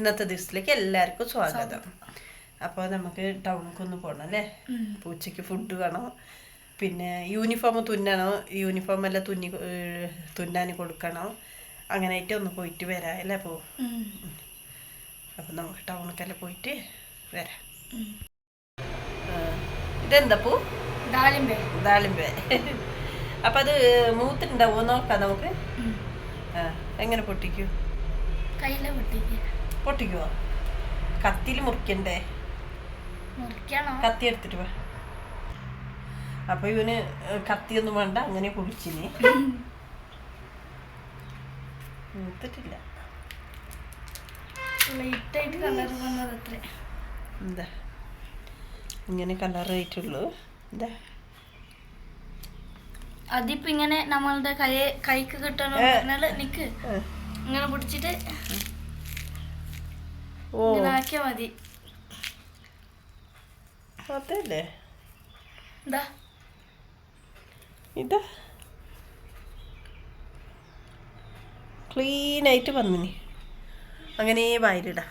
ഇന്നത്തെ ദിവസത്തിലേക്ക് എല്ലാവർക്കും സ്വാഗതം. അപ്പോൾ നമുക്ക് ടൗണിലേക്കൊന്ന് പോകണം അല്ലേ? ഉച്ചയ്ക്ക് ഫുഡ് വേണം, പിന്നെ യൂണിഫോം തുന്നണം, യൂണിഫോം എല്ലാം തുന്നാൻ കൊടുക്കണം. അങ്ങനെയായിട്ട് ഒന്ന് പോയിട്ട് വരാം അല്ലേ? അപ്പം നമുക്ക് ടൗണിലേക്കെല്ലാം പോയിട്ട് വരാം. ഇതെന്താ പൂ? ദാളിമ്പേ. അപ്പം അത് മൂത്തിട്ടുണ്ടാവോ നോക്കാം നമുക്ക്. എങ്ങനെ പൊട്ടിക്കൂ? പൊട്ടിക്കുവോ? കത്തിയിൽ മുറിക്കണ്ടേ? കത്തി എടുത്തിട്ട് വാ. അപ്പൊ ഇവന് കത്തിയൊന്നും വേണ്ട, അങ്ങനെ പൊടിച്ചിന്. മൂത്തിട്ടില്ല. എന്താ ഇങ്ങനെ കളറായിട്ടുള്ളൂ? എന്താ അതിപ്പോ ഇങ്ങനെ നമ്മളുടെ കൈക്ക് കിട്ടണോ നിക്ക് ഇങ്ങനെ പിടിച്ചിട്ട് ആക്കിയാ മതി. അതല്ലേ എന്താ ഇതാ ക്ലീനായിട്ട് വന്നിനി. അങ്ങനെ വായിലിടാ.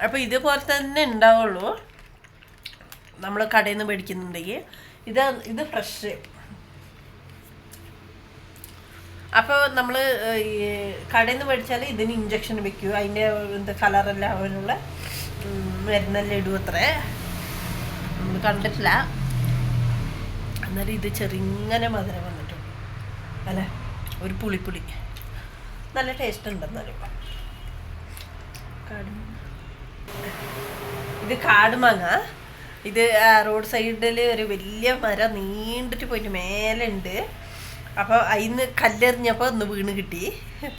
അപ്പൊ ഇതുപോലെ തന്നെ ഉണ്ടാവുള്ളൂ നമ്മൾ കടയിൽ നിന്ന് മേടിക്കുന്നുണ്ടെങ്കിൽ. ഇത് ഫ്രഷ്. അപ്പോൾ നമ്മൾ ഈ കടയിൽ നിന്ന് മേടിച്ചാൽ ഇതിന് ഇഞ്ചക്ഷൻ വെക്കും, അതിൻ്റെ എന്താ കളറെല്ലാം അവനുള്ള മരുന്നെല്ലാം ഇടും. അത്രേ നമ്മൾ കണ്ടിട്ടില്ല. എന്നാലും ഇത് ചെറിങ്ങനെ മധുരം വന്നിട്ടുണ്ട് അല്ലേ? ഒരു പുളിപ്പുളി നല്ല ടേസ്റ്റ് ഉണ്ടെന്നാലും. ഇത് കാടുമാങ്ങ. ഇത് റോഡ് സൈഡിൽ ഒരു വലിയ മരം നീണ്ടിട്ട് പോയിട്ട് മേലെ ഉണ്ട്. അപ്പോൾ അതിന്ന് കല്ലെറിഞ്ഞപ്പോൾ ഒന്ന് വീണ് കിട്ടി.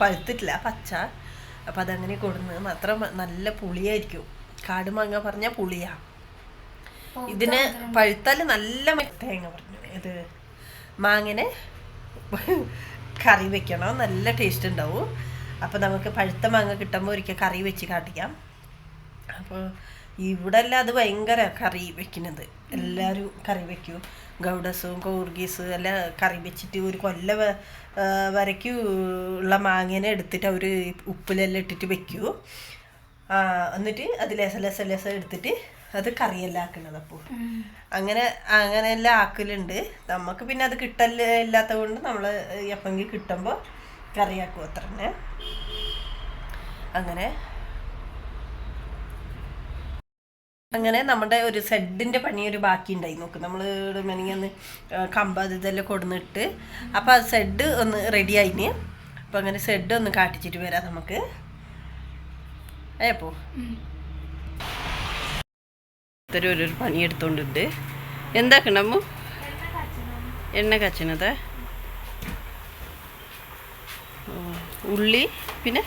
പഴുത്തിട്ടില്ല, പച്ച. അപ്പം അതങ്ങനെ കൊടുന്ന് മാത്രം. നല്ല പുളിയായിരിക്കും. കാടുമാങ്ങ പറഞ്ഞാൽ പുളിയാ. ഇതിന് പഴുത്താൽ നല്ല തേങ്ങ പറഞ്ഞു. ഇത് മാങ്ങനെ കറി വെക്കണം, നല്ല ടേസ്റ്റ് ഉണ്ടാവും. അപ്പോൾ നമുക്ക് പഴുത്ത മാങ്ങ കിട്ടുമ്പോൾ ഒരിക്കൽ കറി വെച്ച് കാട്ടിക്കാം. അപ്പോൾ ഇവിടെ എല്ലാം അത് ഭയങ്കര കറി വെക്കുന്നത്. എല്ലാവരും കറി വെക്കും. ഗൗഡസും കോർഗീസും എല്ലാം കറി വെച്ചിട്ട് ഒരു കൊല്ല വരയ്ക്കും ഉള്ള മാങ്ങനെ എടുത്തിട്ട് അവർ ഉപ്പിലെല്ലാം ഇട്ടിട്ട് വെക്കൂ. എന്നിട്ട് അത് ലേസം എടുത്തിട്ട് അത് കറിയെല്ലാം ആക്കുന്നത്. അപ്പോൾ അങ്ങനെയെല്ലാം ആക്കലുണ്ട്. നമുക്ക് പിന്നെ അത് ഇല്ലാത്തത് കൊണ്ട് നമ്മൾ എപ്പെങ്കിൽ കിട്ടുമ്പോൾ കറിയാക്കും അത്ര തന്നെ. അങ്ങനെ നമ്മുടെ ഒരു സെഡിൻ്റെ പണി ഒരു ബാക്കി ഉണ്ടായി. നോക്ക്, നമ്മൾ മെനിങ്ങന്ന് കമ്പ് ഇതെല്ലാം കൊടുന്നിട്ട്. അപ്പോൾ അത് സെഡ് ഒന്ന് റെഡി ആയിന്. അപ്പോൾ അങ്ങനെ സെഡ് ഒന്ന് കാട്ടിച്ചിട്ട് വരാം നമുക്ക്. ഏപ്പോ ഒരു പണിയെടുത്തോണ്ടുണ്ട്. എന്താക്കണമ്മു? എണ്ണ കാച്ചണത്. ഉള്ളി, പിന്നെ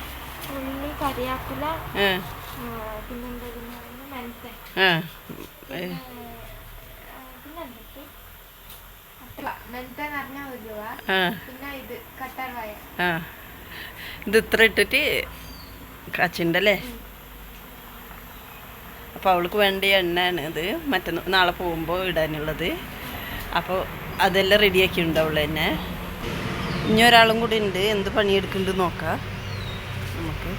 കറിവേപ്പില, ഇത് ഇത്ര ഇട്ടിട്ട് കാച്ചുണ്ടല്ലേ? അപ്പോൾ അവൾക്ക് വേണ്ട എണ്ണയാണ് ഇത്. നാളെ പോകുമ്പോൾ ഇടാനുള്ളത്. അപ്പോൾ അതെല്ലാം റെഡിയാക്കിയിട്ടുണ്ട് അവൾ തന്നെ. ഇനി ഒരാളും കൂടി ഉണ്ട്. എന്ത് പണിയെടുക്കുന്നുണ്ട് നോക്കാം നമുക്ക്.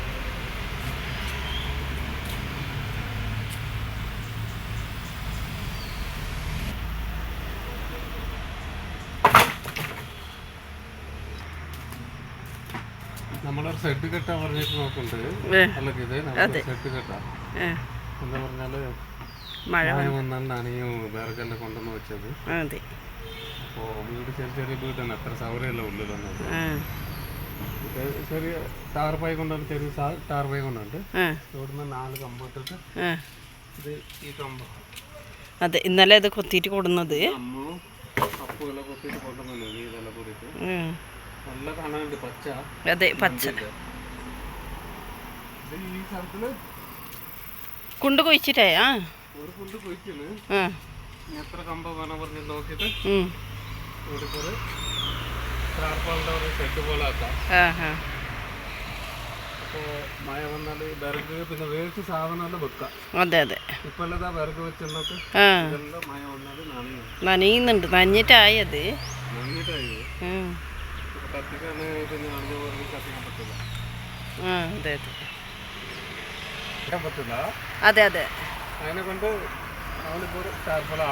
നമ്മളൊരു സെഡ് കെട്ടാൻ പറഞ്ഞിട്ട് നോക്കുന്നുണ്ട്. സെഡ് കെട്ടാ എന്താ പറഞ്ഞാല് മഴ വന്നാൽ നനയും വേറെല്ലാം കൊണ്ടുവന്ന് വെച്ചത്. അപ്പോൾ വീട് ചെറിയ വീടാണ്, അത്ര സൗകര്യമല്ല ഉള്ളിൽ വന്നത്. ചെറിയ ടാർപ്പായി കൊണ്ടുണ്ട്, ചെറിയ ടാർപ്പായി കൊണ്ടുണ്ട്. ഇവിടുന്ന് 4 കമ്പ് ഇട്ടിട്ട് ഇത് ഈ കമ്പ്. അതെ, ഇന്നലെ അത് കൊത്തിയിട്ട് കൊടുന്നത്. അമ്മവും അപ്പുകളെ കൊത്തിയിട്ട് കൊണ്ടുവന്നു ഇതെല്ലാം കൂടിയിട്ട്. നല്ല കാണാനുണ്ട് പച്ച. അതെ, പച്ച. ഈ സ്ഥലത്തില് കുണ്ട് കൊഴിച്ചിട്ടേ ഒരു കുണ്ട് കൊഴിക്കുന്നു. എത്ര കമ്പ വേണം പറഞ്ഞ് നോക്കിയിട്ട് ടാർപ്പാളിന്റെ ഒരു ഷെഡ് പോലെ ആക്കാം. അപ്പോൾ മഴ വന്നാൽ വിറക് പിന്നെ വേസ്റ്റ് സാധനം വെക്കാം. അതെ അതെ. ഇപ്പൊ അല്ലതാ വിറക് വെച്ചെന്നൊക്കെ ഇതെല്ലാം മഴ വന്നാൽ നനയുന്നുണ്ട്. നനഞ്ഞിട്ടായത് നനഞ്ഞിട്ടായി കത്തിക്കാൻ പിന്നെ നനഞ്ഞ വിറക് കത്തിക്കാൻ പറ്റില്ല. അതെ അതെ പറ്റില്ല. അതെ അതെ. അതിനെ കൊണ്ട് അവനിപ്പോൾ ഒരു ടാർപ്പല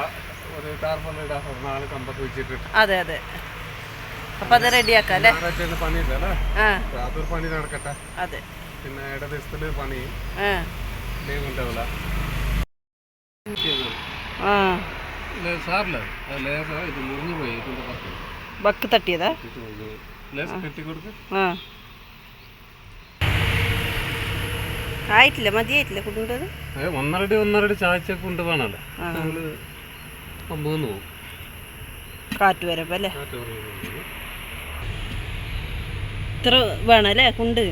ഇടാൻ 4 കമ്പൊക്കെ വെച്ചിട്ട്. അതെ അതെ. അപ്പൊ അത് റെഡിയാക്കാം അല്ലേ? പണിയില്ല അല്ലേ? അതൊരു പണി നടക്കട്ടെ. അതെ. പിന്നെ ഇട ദിവസത്തില് പണി ലീവ് ഉണ്ടാവില്ല. സാറില്ല ലേസ ഇത് മുറിഞ്ഞു പോയി. ഇതിന്റെ ബക്ക് തട്ടിയതാ ലേസ് കെട്ടിക്കൊടുത്ത്. ആയിട്ടില്ല, മതിയായിട്ടില്ല കൊണ്ടുപോയത്. 1.5 ചായച്ചൊക്കെ കൊണ്ടുപോകണല്ലോ. നമ്മള് 50 പോകും കാറ്റ് വരപ്പോ അല്ലേ? ഇത്ര വേണം അല്ലേ കൊണ്ട്?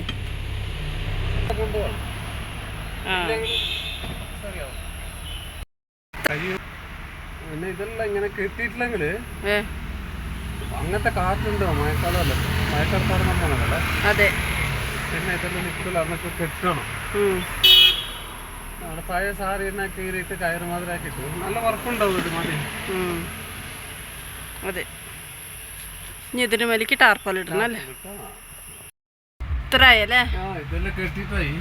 പിന്നെ ഇതെല്ലാം ഇങ്ങനെ കെട്ടിയിട്ടില്ലെങ്കില് അങ്ങനത്തെ കാറ്റുണ്ടോ? മഴക്കാലമല്ലേ, മഴക്കാലത്തോടെ നമ്മളല്ലേ. അതെ. പിന്നെ ഇതെല്ലാം നിൽക്കില്ല, അന്നൊക്കെ കെട്ടണം. അവിടെ പഴയ സാരി തന്നെ കീറിയിട്ട് കയറ് മാതിരി ആക്കിയിട്ട് നല്ല വർക്കുണ്ടാവും. ഇത് മതി. അതെ. ഇനി ഇതിന് വലിക്ക് ടാർപ്പാൽ ഇടണല്ലേ? ഇത്ര ആയല്ലേ? ഇതെല്ലാം കെട്ടിട്ടായി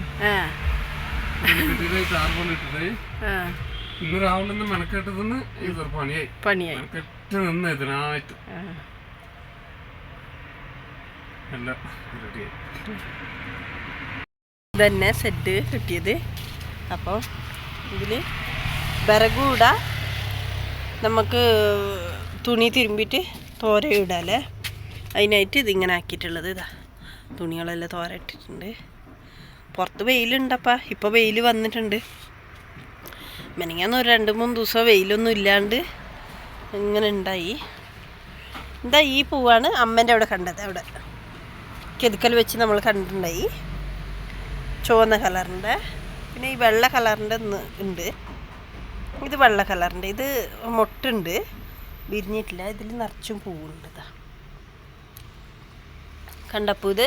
ടാർപ്പാൽ ഇട്ടിട്ടായി. ഇന്ന് രാവിലെ നിന്ന് മെനക്കെട്ടതിന് ഇതൊരു പണിയായി. മെനക്കെട്ട് നിന്ന് ഇതിനായിട്ട് എല്ലാം റെഡിയായി. ഇതന്നെ സെറ്റ് കിട്ടിയത്. അപ്പോൾ ഇതിൽ വിറകൂട നമുക്ക് തുണി തിരുമ്പിയിട്ട് തോര ഇടാല്ലേ. അതിനായിട്ട് ഇതിങ്ങനെ ആക്കിയിട്ടുള്ളത്. ഇതാ തുണികളെല്ലാം തോര ഇട്ടിട്ടുണ്ട്. പുറത്ത് വെയിലുണ്ടപ്പാ. ഇപ്പോൾ വെയിൽ വന്നിട്ടുണ്ട്. മെനങ്ങാന്ന് ഒരു 2-3 ദിവസം വെയിലൊന്നും ഇല്ലാണ്ട് ഇങ്ങനെ ഉണ്ടായി. എന്താ ഈ പൂവാണ് അമ്മേൻ്റെ അവിടെ കണ്ടത്. അവിടെ കെതുക്കൽ വെച്ച് നമ്മൾ കണ്ടിട്ടുണ്ടായി. ചുവന്ന കളറിൻ്റെ, പിന്നെ ഈ വെള്ള കളറിൻ്റെ ഉണ്ട്. ഇത് വെള്ള കളറിൻ്റെ. ഇത് മൊട്ടുണ്ട്, വിരിഞ്ഞിട്ടില്ല. ഇതിൽ നിറച്ചും പൂവുണ്ട്. ഇതാ കണ്ടപ്പൂ ഇത്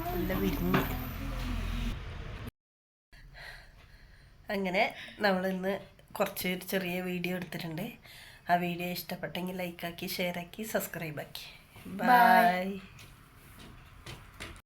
നല്ല വിരിഞ്ഞ്. അങ്ങനെ നമ്മളിന്ന് കുറച്ച് ചെറിയ വീഡിയോ എടുത്തിട്ടുണ്ട്. ആ വീഡിയോ ഇഷ്ടപ്പെട്ടെങ്കിൽ ലൈക്കാക്കി, ഷെയറാക്കി, സബ്സ്ക്രൈബാക്കി. ബൈ.